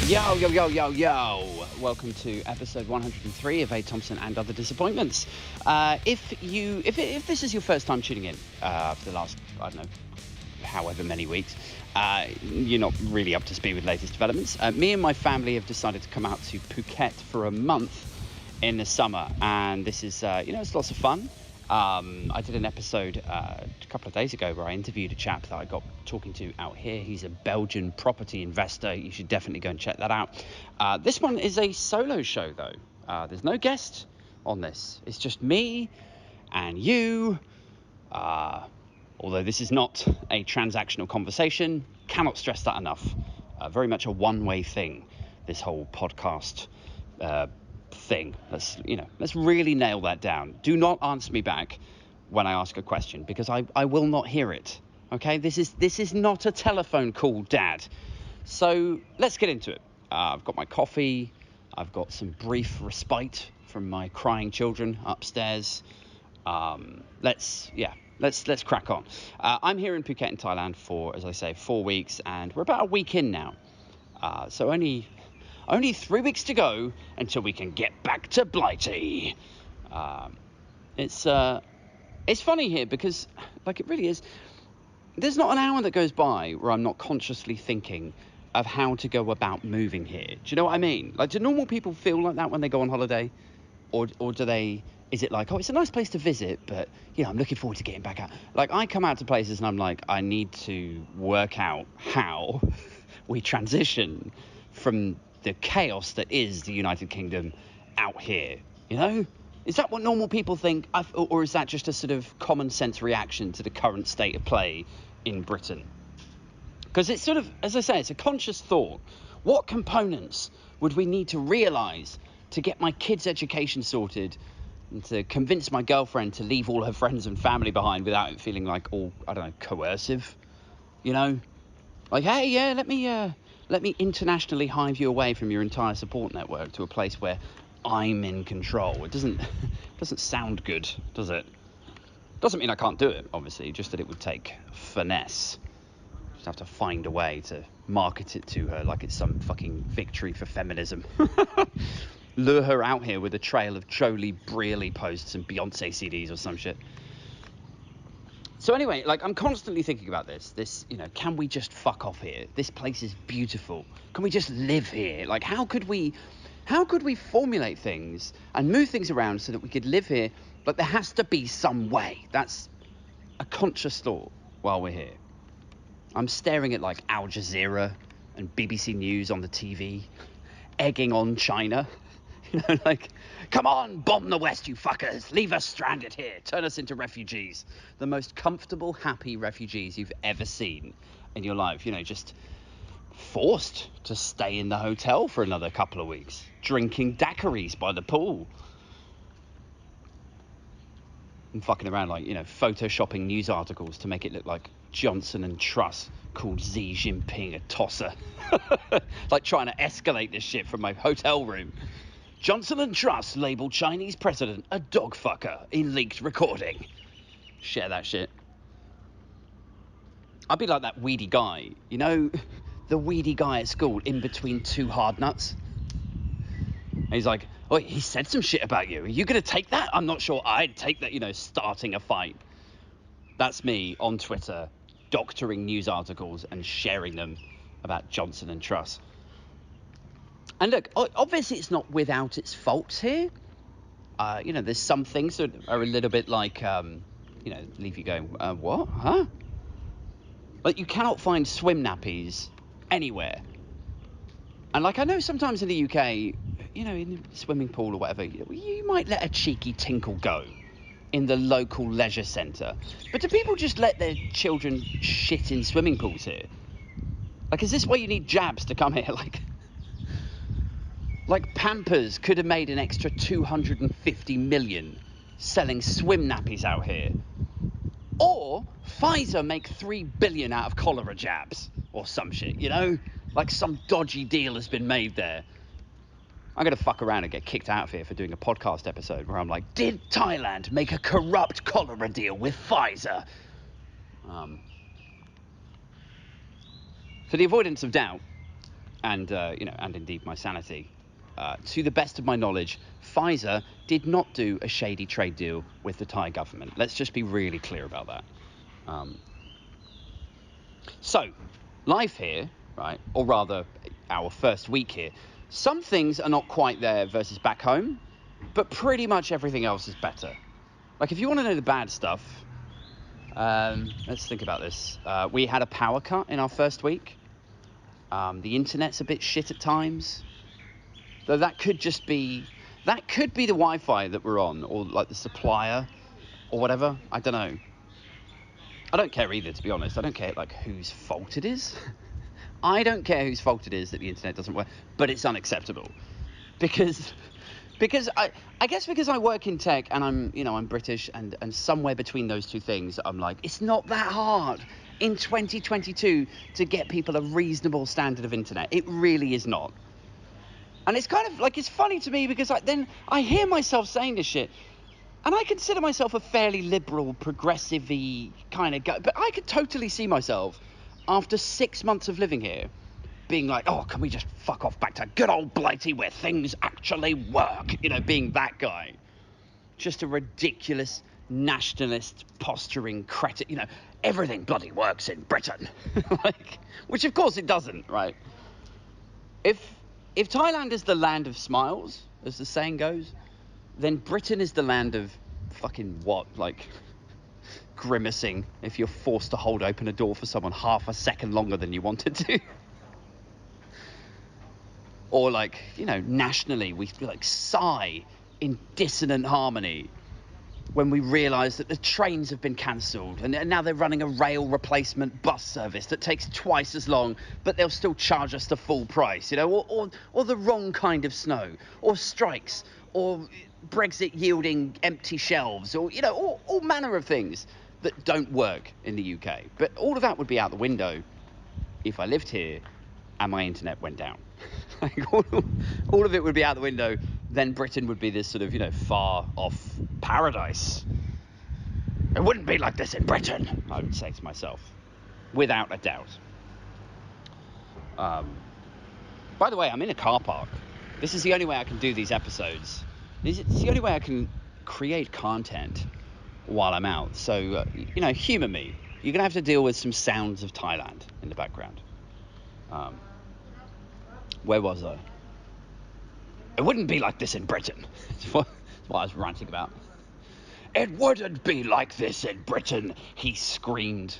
Yo, yo, yo, yo, yo. Welcome to episode 103 of Thompsin and Other Disappointments. If this is your first time tuning in for the last, I don't know, however many weeks, you're not really up to speed with latest developments. Me and my family have decided to come out to Phuket for a month in the summer, and this is, it's lots of fun. I did an episode a couple of days ago where I interviewed a chap that I got talking to out here. He's a Belgian property investor. You should definitely go and check that out. This one is a solo show, though. There's no guest on this. It's just me and you. Although this is not a transactional conversation, cannot stress that enough. Very much a one-way thing, this whole podcast thing. Let's really nail that down. Do not answer me back when I ask a question, because I will not hear it. Okay, this is not a telephone call, Dad. So let's get into it. I've got my coffee. I've got some brief respite from my crying children upstairs. Let's crack on. I'm here in Phuket in Thailand for, as I say, 4 weeks, and we're about a week in now. So only 3 weeks to go until we can get back to Blighty. It's funny here because, like, it really is. There's not an hour that goes by where I'm not consciously thinking of how to go about moving here. Do you know what I mean? Like, do normal people feel like that when they go on holiday? Or do they, is it like, oh, it's a nice place to visit, but, I'm looking forward to getting back out. Like, I come out to places and I'm like, I need to work out how we transition from the chaos that is the United Kingdom out here, Is that what normal people think? Or is that just a sort of common sense reaction to the current state of play in Britain? Because it's sort of, as I say, it's a conscious thought. What components would we need to realise to get my kids' education sorted and to convince my girlfriend to leave all her friends and family behind without it feeling like all, I don't know, coercive? Like, hey, yeah, let me internationally hive you away from your entire support network to a place where I'm in control. It doesn't sound good, does it? Doesn't mean I can't do it, obviously, just that it would take finesse. Just have to find a way to market it to her like it's some fucking victory for feminism. Lure her out here with a trail of Jolie Brearley posts and Beyonce CDs or some shit. So anyway, like, I'm constantly thinking about this, can we just fuck off here? This place is beautiful. Can we just live here? Like, how could we formulate things and move things around so that we could live here? But there has to be some way. That's a conscious thought while we're here. I'm staring at, like, Al Jazeera and BBC News on the TV, egging on China. Like, come on, bomb the West, you fuckers. Leave us stranded here. Turn us into refugees. The most comfortable, happy refugees you've ever seen in your life. Just forced to stay in the hotel for another couple of weeks, drinking daiquiris by the pool. And fucking around, like, photoshopping news articles to make it look like Johnson & Truss called Xi Jinping a tosser. Like, trying to escalate this shit from my hotel room. Johnson & Truss labelled Chinese president a dog fucker in leaked recording. Share that shit. I'd be like that weedy guy, the weedy guy at school in between two hard nuts. And he's like, oh, he said some shit about you. Are you going to take that? I'm not sure I'd take that, starting a fight. That's me on Twitter, doctoring news articles and sharing them about Johnson & Truss. And look, obviously it's not without its faults here. There's some things that are a little bit like, leave you going, what? Huh? Like, you cannot find swim nappies anywhere. And, like, I know sometimes in the UK, in the swimming pool or whatever, you might let a cheeky tinkle go in the local leisure centre. But do people just let their children shit in swimming pools here? Like, is this why you need jabs to come here? Like Pampers could have made an extra 250 million selling swim nappies out here. Or Pfizer make 3 billion out of cholera jabs or some shit, Like some dodgy deal has been made there. I'm going to fuck around and get kicked out of here for doing a podcast episode where I'm like, did Thailand make a corrupt cholera deal with Pfizer? For the avoidance of doubt, and and indeed my sanity. To the best of my knowledge, Pfizer did not do a shady trade deal with the Thai government. Let's just be really clear about that. So, life here, right, or rather our first week here, some things are not quite there versus back home, but pretty much everything else is better. Like, if you want to know the bad stuff, let's think about this. We had a power cut in our first week. The internet's a bit shit at times. Though that could be the Wi-Fi that we're on, or like the supplier, or whatever. I don't know. I don't care either, to be honest. I don't care like whose fault it is. I don't care whose fault it is that the internet doesn't work, but it's unacceptable. Because I guess because I work in tech and I'm British and somewhere between those two things, I'm like, it's not that hard in 2022 to get people a reasonable standard of internet. It really is not. And it's kind of like, it's funny to me because then I hear myself saying this shit, and I consider myself a fairly liberal, progressive-y kind of guy, but I could totally see myself after 6 months of living here being like, oh, can we just fuck off back to good old Blighty where things actually work? Being that guy. Just a ridiculous nationalist posturing cretin. Everything bloody works in Britain. Which of course it doesn't, right? If Thailand is the land of smiles, as the saying goes, then Britain is the land of fucking what? Like grimacing if you're forced to hold open a door for someone half a second longer than you wanted to. Or like, nationally we like sigh in dissonant harmony when we realise that the trains have been cancelled and now they're running a rail replacement bus service that takes twice as long, but they'll still charge us the full price, or the wrong kind of snow, or strikes, or Brexit yielding empty shelves, or, all manner of things that don't work in the UK. But all of that would be out the window if I lived here and my internet went down. All of it would be out the window. Then Britain would be this sort of, far off paradise. It wouldn't be like this in Britain, I would say to myself, without a doubt. By the way, I'm in a car park. This is the only way I can do these episodes. It's the only way I can create content while I'm out. So, humour me. You're going to have to deal with some sounds of Thailand in the background. Where was I? It wouldn't be like this in Britain. That's what I was ranting about. It wouldn't be like this in Britain, he screamed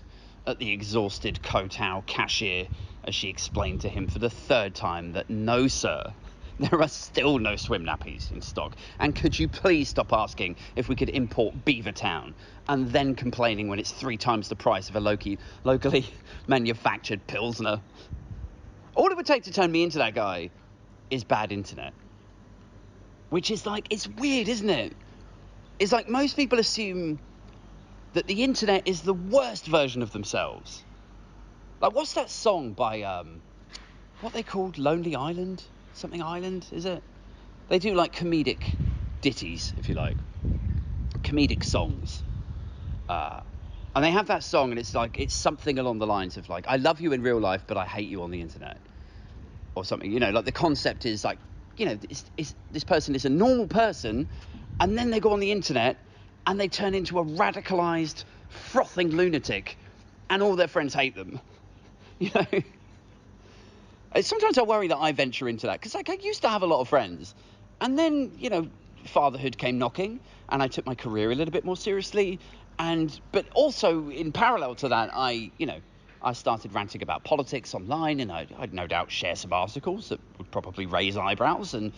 at the exhausted Koh-Tao cashier as she explained to him for the third time that no, sir, there are still no swim nappies in stock. And could you please stop asking if we could import Beavertown and then complaining when it's 3 times the price of a locally manufactured Pilsner? All it would take to turn me into that guy is bad internet. Which is like, it's weird, isn't it? It's like most people assume that the internet is the worst version of themselves. Like, what's that song by, what they called? Lonely Island? Something Island, is it? They do like comedic ditties, if you like. Comedic songs. And they have that song and it's like, it's something along the lines of like, I love you in real life, but I hate you on the internet. Or something, like the concept is like, this person is a normal person, and then they go on the internet and they turn into a radicalized, frothing lunatic, and all their friends hate them. Sometimes I worry that I venture into that, because like I used to have a lot of friends, and then fatherhood came knocking, and I took my career a little bit more seriously, but also in parallel to that, I started ranting about politics online, and I'd no doubt share some articles that would probably raise eyebrows. And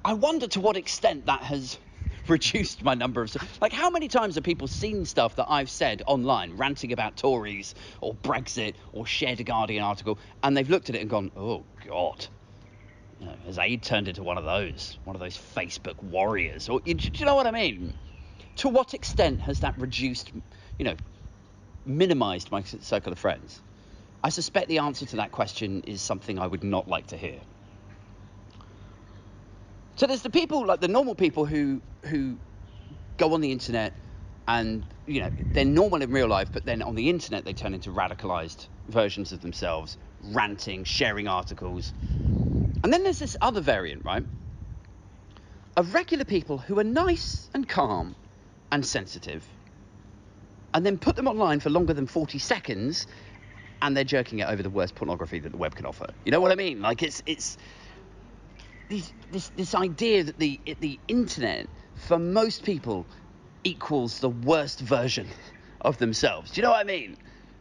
I wonder to what extent that has reduced my number of... Like, how many times have people seen stuff that I've said online, ranting about Tories or Brexit, or shared a Guardian article, and they've looked at it and gone, oh, God, has Aid turned into one of those Facebook warriors? Or, do you know what I mean? To what extent has that reduced, minimized my circle of friends? I suspect the answer to that question is something I would not like to hear. So there's the people, like the normal people who go on the internet and, they're normal in real life, but then on the internet they turn into radicalized versions of themselves ranting, sharing articles. And then there's this other variant, right, of regular people who are nice and calm and sensitive, and then put them online for longer than 40 seconds, and they're jerking it over the worst pornography that the web can offer. You know what I mean? Like, it's this idea that the internet, for most people, equals the worst version of themselves. Do you know what I mean?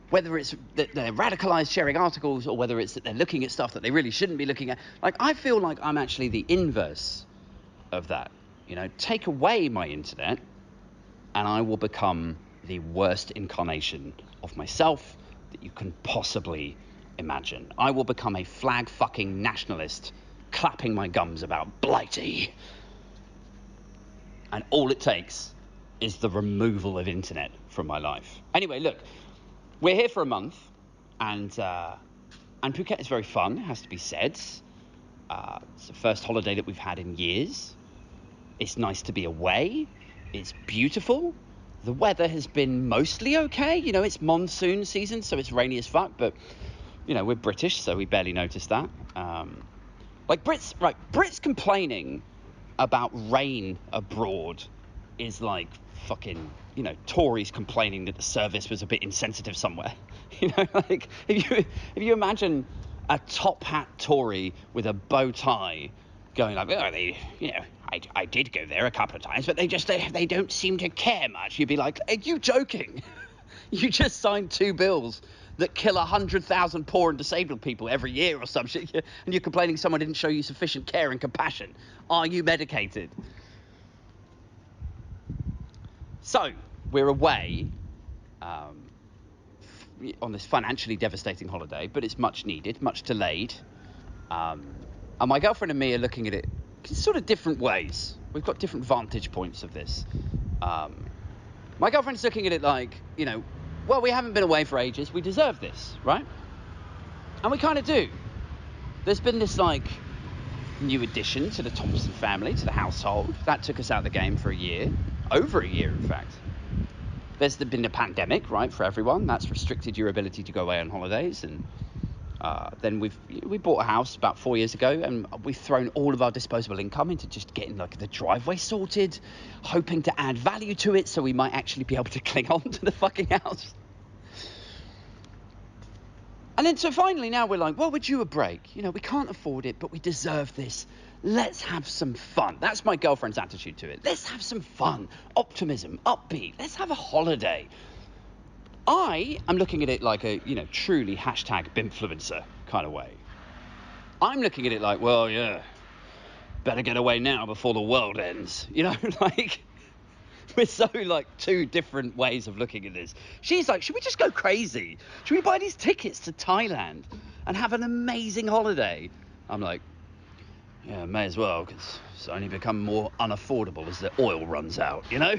Whether it's that they're radicalized sharing articles, or whether it's that they're looking at stuff that they really shouldn't be looking at. Like, I feel like I'm actually the inverse of that. You know, take away my internet and I will become the worst incarnation of myself that you can possibly imagine. I will become a flag fucking nationalist, clapping my gums about Blighty. And all it takes is the removal of internet from my life. Anyway, look, we're here for a month, and Phuket is very fun, it has to be said. It's the first holiday that we've had in years. It's nice to be away. It's beautiful. The weather has been mostly okay. You know, it's monsoon season, so it's rainy as fuck, but, you know, we're British, so we barely notice that. Brits complaining about rain abroad is like fucking, you know, Tories complaining that the service was a bit insensitive somewhere. You know, like, if you imagine a top hat Tory with a bow tie going like, oh, I did go there a couple of times, but they don't seem to care much. You'd be like, are you joking? You just signed 2 bills that kill 100,000 poor and disabled people every year or some shit, and you're complaining someone didn't show you sufficient care and compassion. Are you medicated? So we're away on this financially devastating holiday, but it's much needed, much delayed. And my girlfriend and me are looking at it in sort of different ways. We've got different vantage points of this. My girlfriend's looking at it like, you know, well, we haven't been away for ages. We deserve this, right? And we kind of do. There's been this, like, new addition to the Thompson family, to the household. That took us out of the game for a year. Over a year, in fact. There's been a pandemic, right, for everyone. That's restricted your ability to go away on holidays. And then we bought a house about 4 years ago, and we've thrown all of our disposable income into just getting, like, the driveway sorted, hoping to add value to it so we might actually be able to cling on to the fucking house. And then so finally now we're like, well, we're due a break. You know, we can't afford it, but we deserve this. Let's have some fun. That's my girlfriend's attitude to it. Let's have some fun. Optimism, upbeat. Let's have a holiday. I am looking at it like a, you know, truly hashtag Bimfluencer kind of way. I'm looking at it like, well, yeah, better get away now before the world ends. You know, like, we're so, like, 2 different ways of looking at this. She's like, should we just go crazy? Should we buy these tickets to Thailand and have an amazing holiday? I'm like, yeah, may as well, because it's only become more unaffordable as the oil runs out, you know?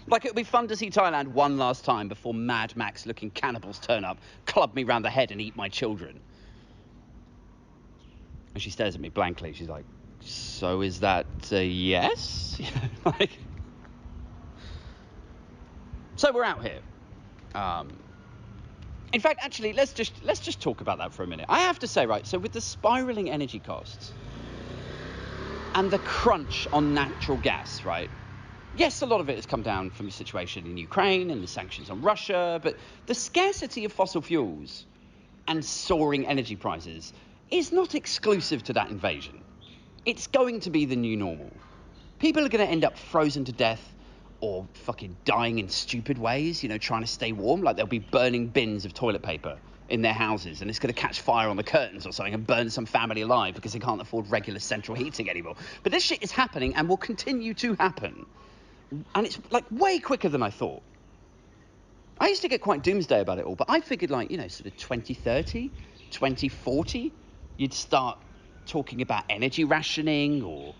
Like, it would be fun to see Thailand one last time before Mad Max-looking cannibals turn up, club me round the head and eat my children. And she stares at me blankly. She's like, so is that a yes? You know, like... So we're out here. In fact, actually, let's just talk about that for a minute. I have to say, right, so with the spiraling energy costs and the crunch on natural gas, right? Yes, a lot of it has come down from the situation in Ukraine and the sanctions on Russia, but the scarcity of fossil fuels and soaring energy prices is not exclusive to that invasion. It's going to be the new normal. People are going to end up frozen to death or fucking dying in stupid ways, you know, trying to stay warm. Like, they'll be burning bins of toilet paper in their houses, and it's going to catch fire on the curtains or something and burn some family alive because they can't afford regular central heating anymore. But this shit is happening and will continue to happen. And it's, like, way quicker than I thought. I used to get quite doomsday about it all, but I figured, like, you know, sort of 2030, 2040, you'd start talking about energy rationing, or,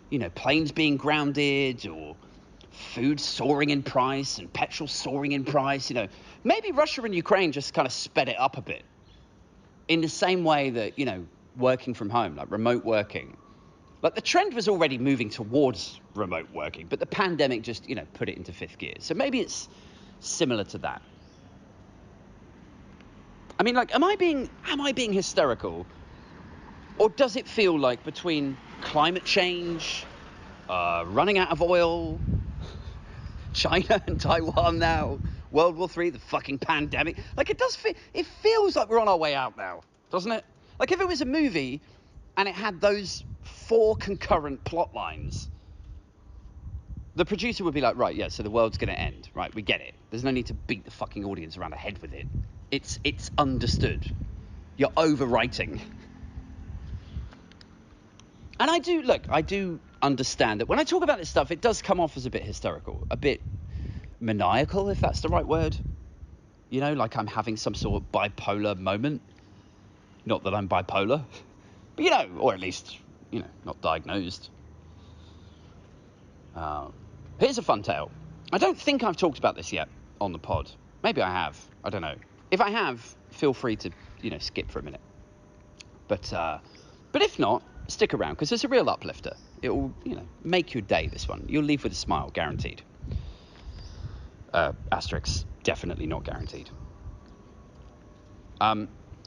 you know, planes being grounded, or food soaring in price and petrol soaring in price. You know, maybe Russia and Ukraine just kind of sped it up a bit, in the same way that, you know, working from home, like remote working. Like, the trend was already moving towards remote working, but the pandemic just, you know, put it into 5th gear. So maybe it's similar to that. I mean, like, am I being hysterical? Or does it feel like between climate change, running out of oil, China and Taiwan now, World War III, the fucking pandemic, like it feels like we're on our way out now, doesn't it? Like if it was a movie and it had those 4 concurrent plot lines, the producer would be like, right, yeah, so the world's going to end, right? We get it. There's no need to beat the fucking audience around the head with it. It's understood. You're overwriting. And I do understand that when I talk about this stuff, it does come off as a bit hysterical, a bit maniacal, if that's the right word. You know, like I'm having some sort of bipolar moment. Not that I'm bipolar, but, you know, or at least, you know, not diagnosed. Here's a fun tale. I don't think I've talked about this yet on the pod. Maybe I have. I don't know. If I have, feel free to, you know, skip for a minute. But if not, stick around, because it's a real uplifter. It will, you know, make your day, this one. You'll leave with a smile, guaranteed. Asterisk, definitely not guaranteed.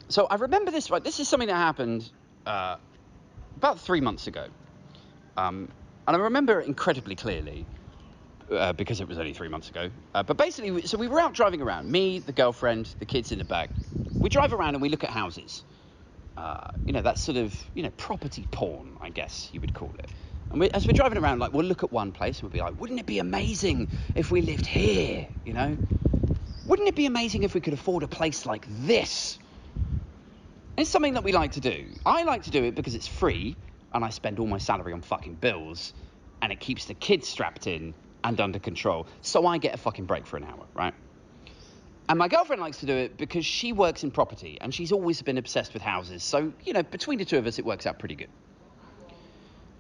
So I remember this, right? This is something that happened about 3 months ago. And I remember it incredibly clearly because it was only 3 months ago. But basically, so we were out driving around, me, the girlfriend, the kids in the back. We drive around and we look at houses. You know, that's sort of, you know, property porn, I guess you would call it. And as we're driving around, like, we'll look at one place and we'll be like, wouldn't it be amazing if we lived here, you know? Wouldn't it be amazing if we could afford a place like this? It's something that we like to do. I like to do it because it's free and I spend all my salary on fucking bills and it keeps the kids strapped in and under control. So I get a fucking break for an hour, right? And my girlfriend likes to do it because she works in property and she's always been obsessed with houses. So, you know, between the two of us, it works out pretty good.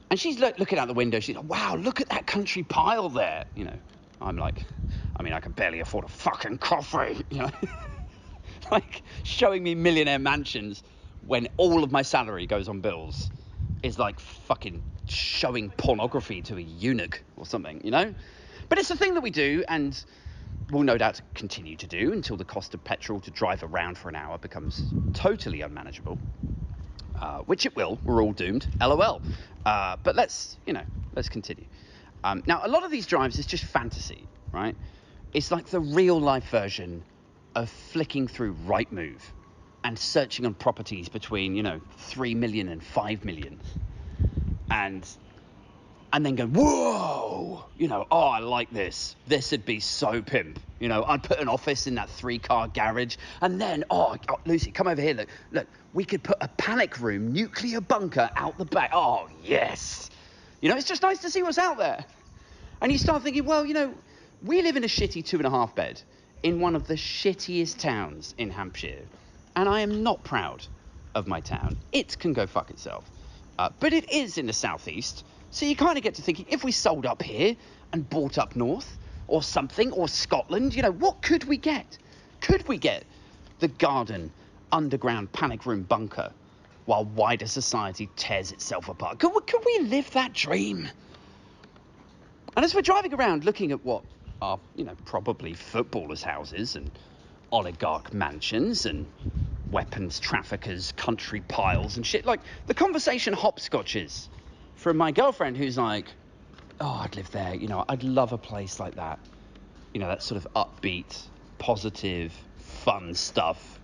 And she's looking out the window. She's like, wow, look at that country pile there. You know, I'm like, I mean, I can barely afford a fucking coffee, you know. Like, showing me millionaire mansions when all of my salary goes on bills is like fucking showing pornography to a eunuch or something, you know? But it's a thing that we do, and we'll no doubt continue to do until the cost of petrol to drive around for an hour becomes totally unmanageable. Which it will. We're all doomed. LOL. But let's continue. Now, a lot of these drives is just fantasy, right? It's like the real life version of flicking through Rightmove and searching on properties between, 3 million and 5 million. And then go, whoa, oh, I like this. This would be so pimp. I'd put an office in that 3-car garage. And then, Lucy, come over here. Look, we could put a panic room, nuclear bunker out the back. Oh, yes. It's just nice to see what's out there. And you start thinking, well, we live in a shitty 2.5 bed in one of the shittiest towns in Hampshire. And I am not proud of my town. It can go fuck itself. But it is in the southeast. So you kind of get to thinking, if we sold up here and bought up north or something, or Scotland, what could we get? Could we get the garden, underground panic room bunker while wider society tears itself apart? Could we live that dream? And as we're driving around looking at what are, probably footballers' houses and oligarch mansions and weapons traffickers' country piles and shit, like the conversation hopscotches from my girlfriend who's like, oh, I'd live there. I'd love a place like that. That sort of upbeat, positive, fun stuff.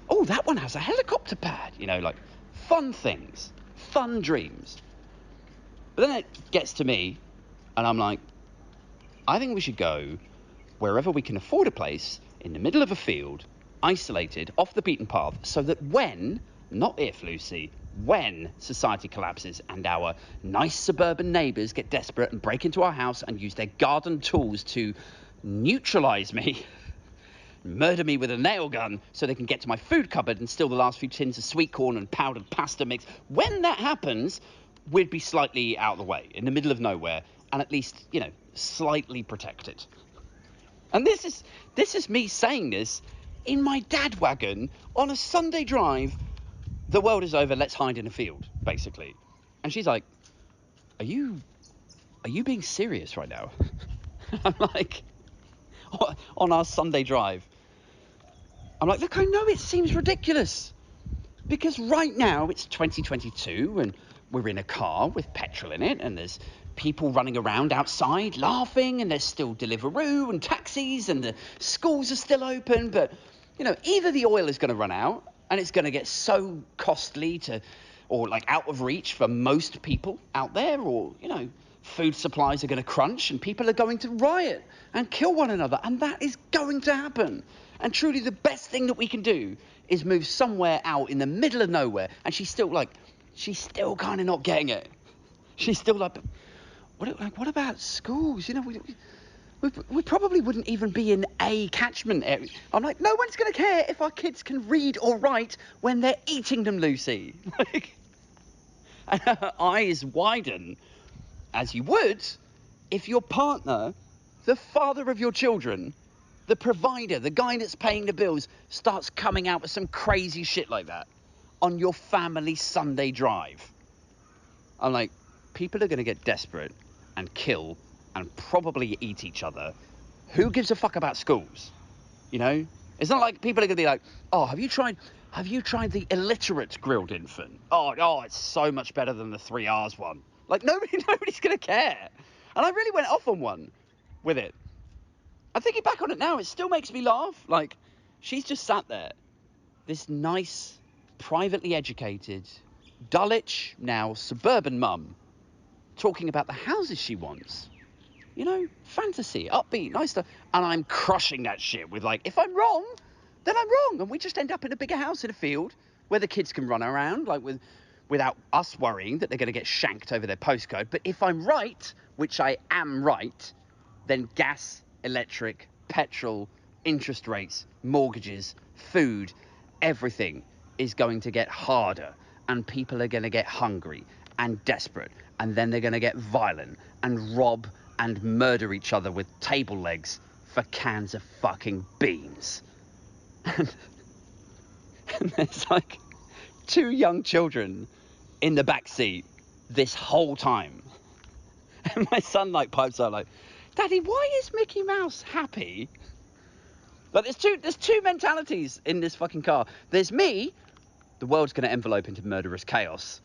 Oh, that one has a helicopter pad, like fun things, fun dreams. But then it gets to me and I'm like, I think we should go wherever we can afford a place in the middle of a field, isolated, off the beaten path, so that when, not if, Lucy, when society collapses and our nice suburban neighbours get desperate and break into our house and use their garden tools to neutralise me, murder me with a nail gun so they can get to my food cupboard and steal the last few tins of sweet corn and powdered pasta mix, when that happens, we'd be slightly out of the way, in the middle of nowhere, and at least, slightly protected. And this is me saying this in my dad wagon on a Sunday drive. The world is over, let's hide in a field, basically. And she's like, are you being serious right now? I'm like, on our Sunday drive. I'm like, look, I know it seems ridiculous. Because right now it's 2022 and we're in a car with petrol in it and there's people running around outside laughing and there's still Deliveroo and taxis and the schools are still open. But, either the oil is going to run out and it's going to get so costly or like out of reach for most people out there, or, food supplies are going to crunch and people are going to riot and kill one another. And that is going to happen. And truly the best thing that we can do is move somewhere out in the middle of nowhere. And she's still kind of not getting it. She's still like, what about schools? We probably wouldn't even be in a catchment area. I'm like, no one's going to care if our kids can read or write when they're eating them, Lucy. And her eyes widen, as you would if your partner, the father of your children, the provider, the guy that's paying the bills, starts coming out with some crazy shit like that on your family Sunday drive. I'm like, people are going to get desperate and kill and probably eat each other. Who gives a fuck about schools? It's not like people are going to be like, oh, have you tried the illiterate grilled infant? Oh, it's so much better than the 3 R's one. Like, nobody's going to care. And I really went off on one with it. I'm thinking back on it now, it still makes me laugh. Like, she's just sat there, this nice, privately educated, Dulwich, now suburban mum, talking about the houses she wants. Fantasy, upbeat, nice stuff. And I'm crushing that shit with like, if I'm wrong, then I'm wrong. And we just end up in a bigger house in a field where the kids can run around, like without us worrying that they're going to get shanked over their postcode. But if I'm right, which I am right, then gas, electric, petrol, interest rates, mortgages, food, everything is going to get harder, and people are going to get hungry and desperate, and then they're going to get violent and rob and murder each other with table legs for cans of fucking beans. And there's like 2 young children in the back seat this whole time. And my son like pipes out like, Daddy, why is Mickey Mouse happy? Like there's two mentalities in this fucking car. There's me, the world's going to envelope into murderous chaos.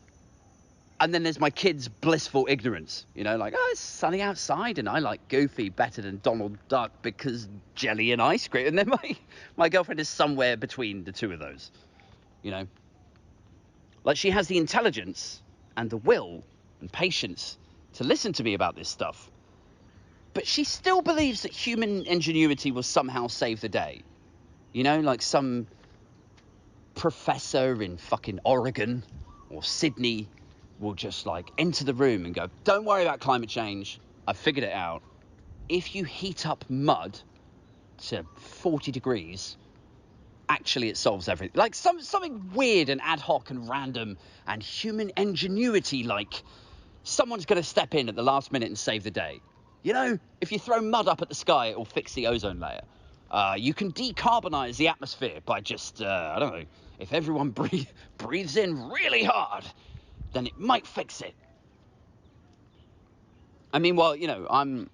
And then there's my kid's blissful ignorance, like, oh, it's sunny outside and I like Goofy better than Donald Duck because jelly and ice cream. And then my girlfriend is somewhere between the two of those, Like, she has the intelligence and the will and patience to listen to me about this stuff. But she still believes that human ingenuity will somehow save the day. Like some professor in fucking Oregon or Sydney will just like enter the room and go, don't worry about climate change. I figured it out. If you heat up mud to 40 degrees, actually it solves everything. Like something weird and ad hoc and random and human ingenuity, like someone's going to step in at the last minute and save the day. If you throw mud up at the sky, it will fix the ozone layer. You can decarbonize the atmosphere by just, I don't know, if everyone breathes in really hard, then it might fix it. I mean, well, I'm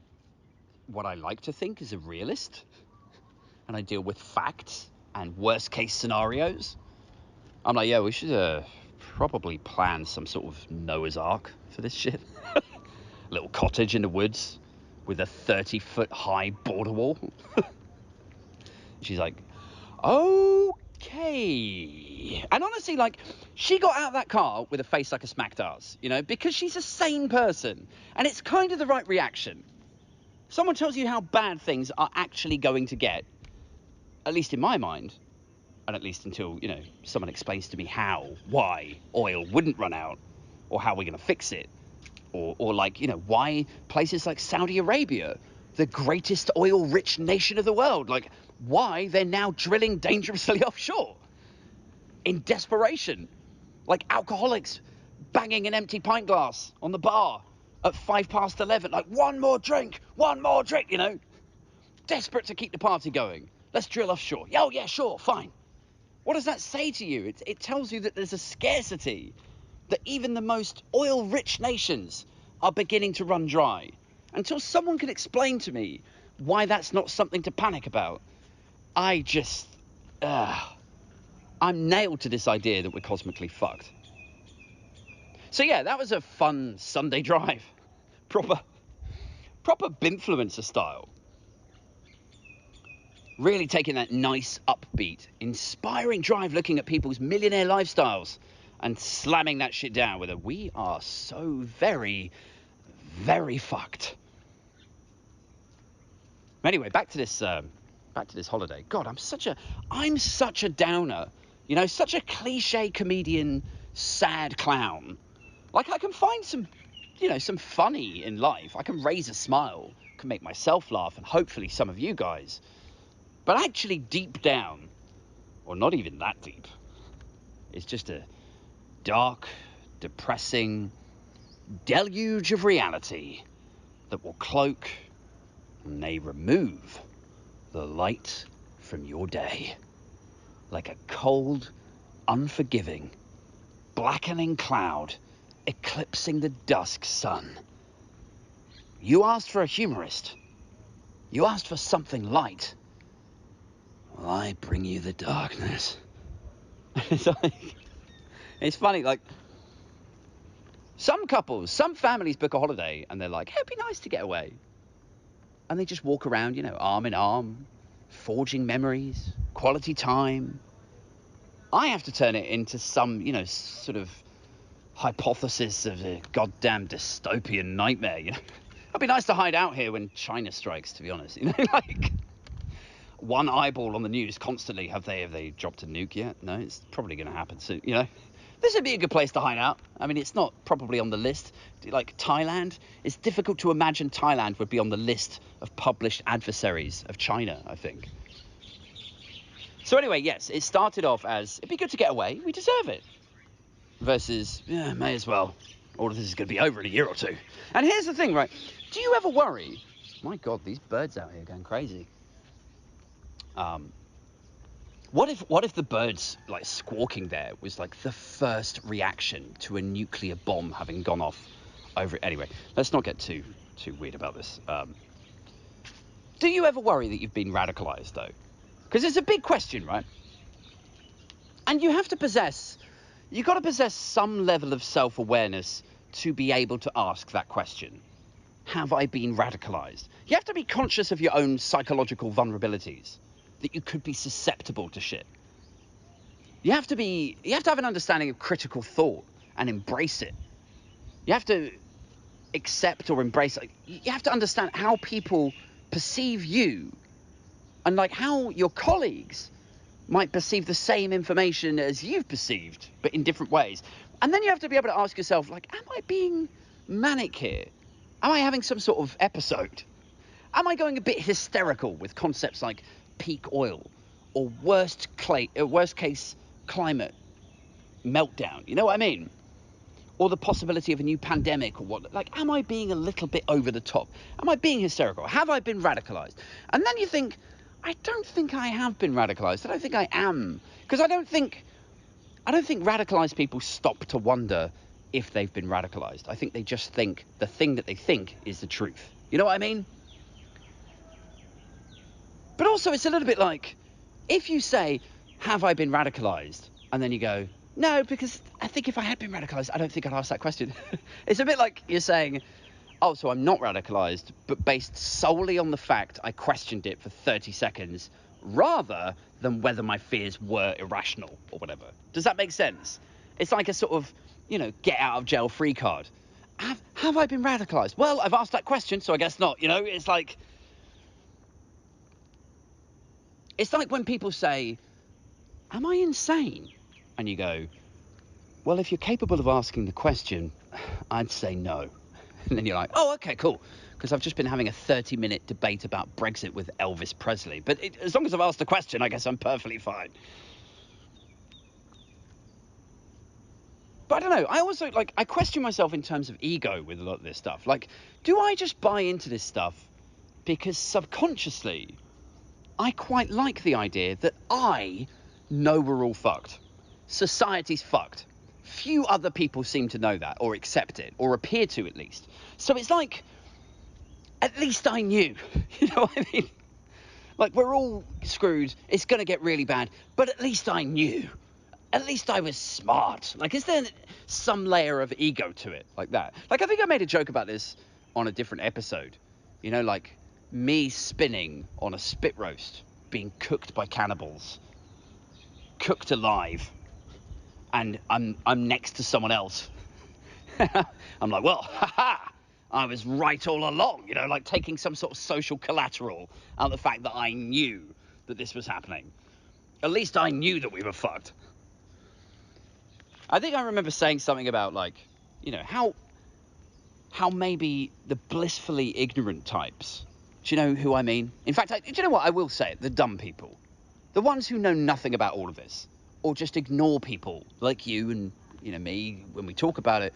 what I like to think is a realist, and I deal with facts and worst case scenarios. I'm like, yeah, we should probably plan some sort of Noah's Ark for this shit. Little cottage in the woods with a 30-foot high border wall. She's like, okay. And honestly, like, she got out of that car with a face like a smacked ass, because she's a sane person. And it's kind of the right reaction. Someone tells you how bad things are actually going to get, at least in my mind, and at least until, someone explains to me why oil wouldn't run out, or how we're going to fix it, or like, why places like Saudi Arabia, the greatest oil-rich nation of the world, like, why they're now drilling dangerously offshore in desperation, like alcoholics banging an empty pint glass on the bar at 11:05, like, one more drink, desperate to keep the party going. Let's drill offshore. Oh, yeah, sure, fine. What does that say to you? It tells you that there's a scarcity, that even the most oil-rich nations are beginning to run dry. Until someone can explain to me why that's not something to panic about, I just I'm nailed to this idea that we're cosmically fucked. So yeah, that was a fun Sunday drive. Proper Binfluencer style. Really taking that nice, upbeat, inspiring drive, looking at people's millionaire lifestyles and slamming that shit down with a, we are so very, very fucked. Anyway, back to this holiday. God, I'm such a downer. You know, such a cliche comedian, sad clown. Like, I can find some funny in life. I can raise a smile, can make myself laugh, and hopefully some of you guys. But actually deep down, or not even that deep, it's just a dark, depressing deluge of reality that will cloak and may remove the light from your day. Like a cold, unforgiving, blackening cloud eclipsing the dusk sun. You asked for a humorist. You asked for something light. Well, I bring you the darkness. It's funny, like, some couples, some families book a holiday and they're like, hey, it'd be nice to get away. And they just walk around, arm in arm, forging memories, quality time. I have to turn it into some, sort of hypothesis of a goddamn dystopian nightmare, It'd be nice to hide out here when China strikes, to be honest, like one eyeball on the news constantly. Have they dropped a nuke yet? No, it's probably going to happen soon, This would be a good place to hide out. I mean, it's not probably on the list. Like Thailand, it's difficult to imagine Thailand would be on the list of published adversaries of China, I think. So anyway, yes, it started off as, it'd be good to get away. We deserve it. Versus, yeah, may as well. All of this is going to be over in a year or two. And here's the thing, right? Do you ever worry? My God, these birds out here are going crazy. What if the birds like squawking there was like the first reaction to a nuclear bomb having gone off over it? Anyway, let's not get too weird about this. Do you ever worry that you've been radicalized though? Because it's a big question, right? And you got to possess some level of self-awareness to be able to ask that question. Have I been radicalized? You have to be conscious of your own psychological vulnerabilities, that you could be susceptible to shit. You have to have an understanding of critical thought and embrace it. You have to accept or embrace it. You have to understand how people perceive you and like how your colleagues might perceive the same information as you've perceived, but in different ways. And then you have to be able to ask yourself, like, am I being manic here? Am I having some sort of episode? Am I going a bit hysterical with concepts like peak oil or worst case climate meltdown? You know what I mean? Or the possibility of a new pandemic or what? Like, am I being a little bit over the top? Am I being hysterical? Have I been radicalized? And then you think, I don't think I have been radicalized. I don't think I am. Because I don't think radicalized people stop to wonder if they've been radicalized. I think they just think the thing that they think is the truth. You know what I mean? But also it's a little bit like, if you say, have I been radicalized? And then you go, no, because I think if I had been radicalized, I don't think I'd ask that question. It's a bit like you're saying, oh, so I'm not radicalized, but based solely on the fact I questioned it for 30 seconds rather than whether my fears were irrational or whatever. Does that make sense? It's like a sort of, get out of jail free card. Have I been radicalized? Well, I've asked that question, so I guess not. It's like when people say, am I insane? And you go, well, if you're capable of asking the question, I'd say no. And then you're like, oh, okay, cool. Because I've just been having a 30-minute debate about Brexit with Elvis Presley. But as long as I've asked the question, I guess I'm perfectly fine. But I don't know. I also, I question myself in terms of ego with a lot of this stuff. Like, do I just buy into this stuff because subconsciously I quite like the idea that I know we're all fucked. Society's fucked. Few other people seem to know that or accept it or appear to, at least. So it's like, at least I knew. You know what I mean? Like, we're all screwed. It's going to get really bad. But at least I knew. At least I was smart. Like, is there some layer of ego to it like that? Like, I think I made a joke about this on a different episode. You know, like me spinning on a spit roast, being cooked by cannibals, cooked alive, and I'm next to someone else. I'm like, well, haha, I was right all along, you know, like taking some sort of social collateral out of the fact that I knew that this was happening. At least I knew that we were fucked. I think I remember saying something about, like, you know, how maybe the blissfully ignorant types, do you know who I mean? In fact, do you know what? I will say it, the dumb people. The ones who know nothing about all of this, or just ignore people like you and, you know, me when we talk about it.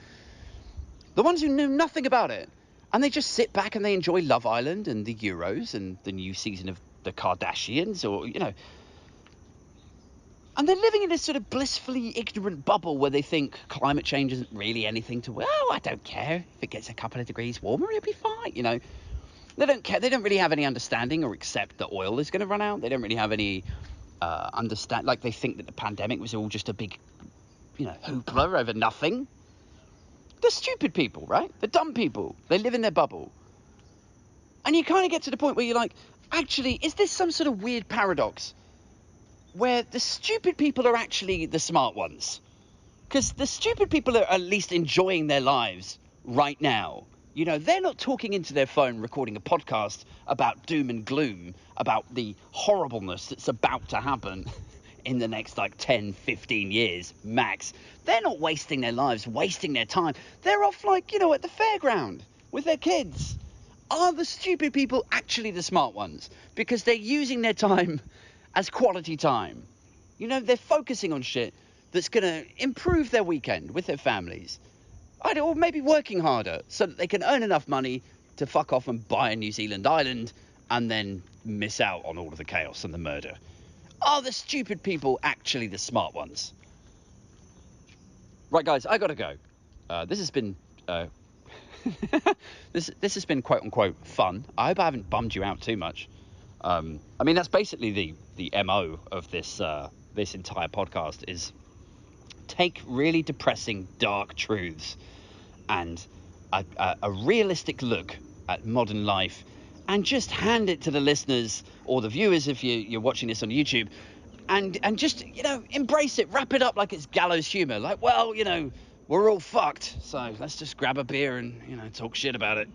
The ones who know nothing about it, and they just sit back and they enjoy Love Island and the Euros and the new season of the Kardashians, or, you know. And they're living in this sort of blissfully ignorant bubble where they think climate change isn't really anything to, well, I don't care. If it gets a couple of degrees warmer, it'll be fine, you know. They don't care. They don't really have any understanding or accept that oil is going to run out. They don't really have any understand. Like, they think that the pandemic was all just a big, you know, hoopla over nothing. The stupid people, right? The dumb people. They live in their bubble. And you kind of get to the point where you're like, actually, is this some sort of weird paradox where the stupid people are actually the smart ones? Because the stupid people are at least enjoying their lives right now. You know, they're not talking into their phone, recording a podcast about doom and gloom, about the horribleness that's about to happen in the next, like, 10, 15 years, max. They're not wasting their lives, wasting their time. They're off, like, you know, at the fairground with their kids. Are the stupid people actually the smart ones? Because they're using their time as quality time. You know, they're focusing on shit that's going to improve their weekend with their families. Or maybe working harder so that they can earn enough money to fuck off and buy a New Zealand island and then miss out on all of the chaos and the murder. Are the stupid people actually the smart ones? Right, guys, I gotta go. This has been this has been quote unquote fun. I hope I haven't bummed you out too much. I mean, that's basically the MO of this this entire podcast is take really depressing, dark truths and a realistic look at modern life and just hand it to the listeners or the viewers if you're watching this on YouTube and just, you know, embrace it, wrap it up like it's gallows humor. Like, well, you know, we're all fucked, so let's just grab a beer and, you know, talk shit about it.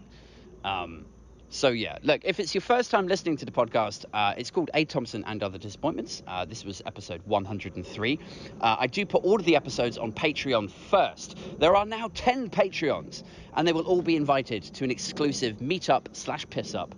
So, yeah, look, if it's your first time listening to the podcast, it's called A. Thompson and Other Disappointments. This was episode 103. I do put all of the episodes on Patreon first. There are now 10 Patreons, and they will all be invited to an exclusive meetup/piss-up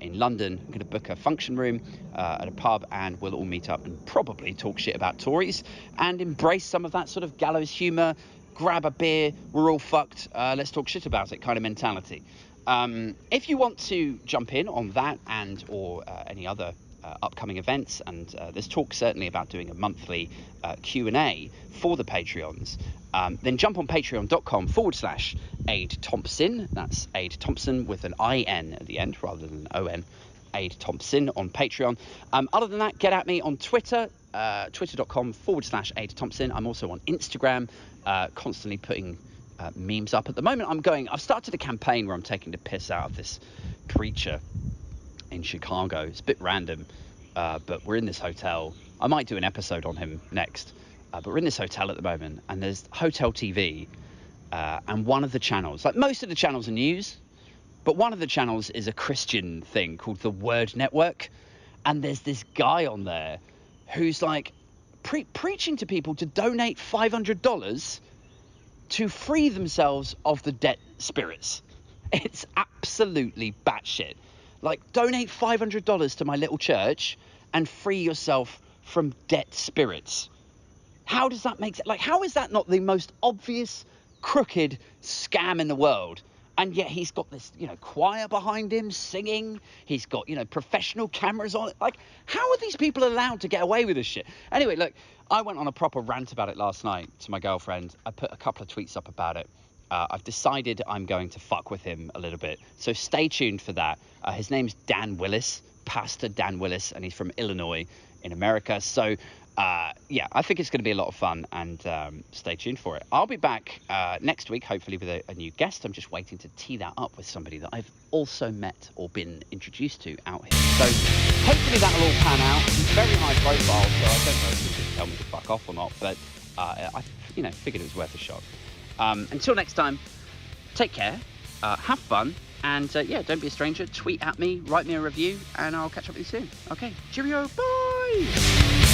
in London. I'm going to book a function room at a pub, and we'll all meet up and probably talk shit about Tories and embrace some of that sort of gallows humour, grab a beer, we're all fucked, let's talk shit about it kind of mentality. If you want to jump in on that and or any other upcoming events, and there's talk certainly about doing a monthly Q&A for the Patreons, then jump on patreon.com/Aid Thompson. That's Aid Thompson with an IN at the end rather than an ON. Aid Thompson on Patreon. Other than that, get at me on Twitter, twitter.com/Aid Thompson. I'm also on Instagram, constantly putting memes up. At the moment, I've started a campaign where I'm taking the piss out of this preacher in Chicago. It's a bit random, but we're in this hotel. I might do an episode on him next, but we're in this hotel at the moment, and there's hotel TV, and one of the channels, like most of the channels are news, but one of the channels is a Christian thing called the Word Network, and there's this guy on there who's like preaching to people to donate $500 to free themselves of the debt spirits. It's absolutely batshit. Like, donate $500 to my little church and free yourself from debt spirits. How does that make sense? Like, how is that not the most obvious, crooked scam in the world? And yet he's got this, you know, choir behind him singing. He's got, you know, professional cameras on it. Like, how are these people allowed to get away with this shit? Anyway, look, I went on a proper rant about it last night to my girlfriend. I put a couple of tweets up about it. I've decided I'm going to fuck with him a little bit. So stay tuned for that. His name's Dan Willis, Pastor Dan Willis, and he's from Illinois in America. So yeah, I think it's going to be a lot of fun, and stay tuned for it. I'll be back next week, hopefully with a new guest. I'm just waiting to tee that up with somebody that I've also met or been introduced to out here. So hopefully that'll all pan out. He's very high profile, so I don't know if he's going to tell me to fuck off or not, but I figured it was worth a shot. Until next time, take care, have fun, and yeah, don't be a stranger. Tweet at me, write me a review, and I'll catch up with you soon. Okay, cheerio, bye!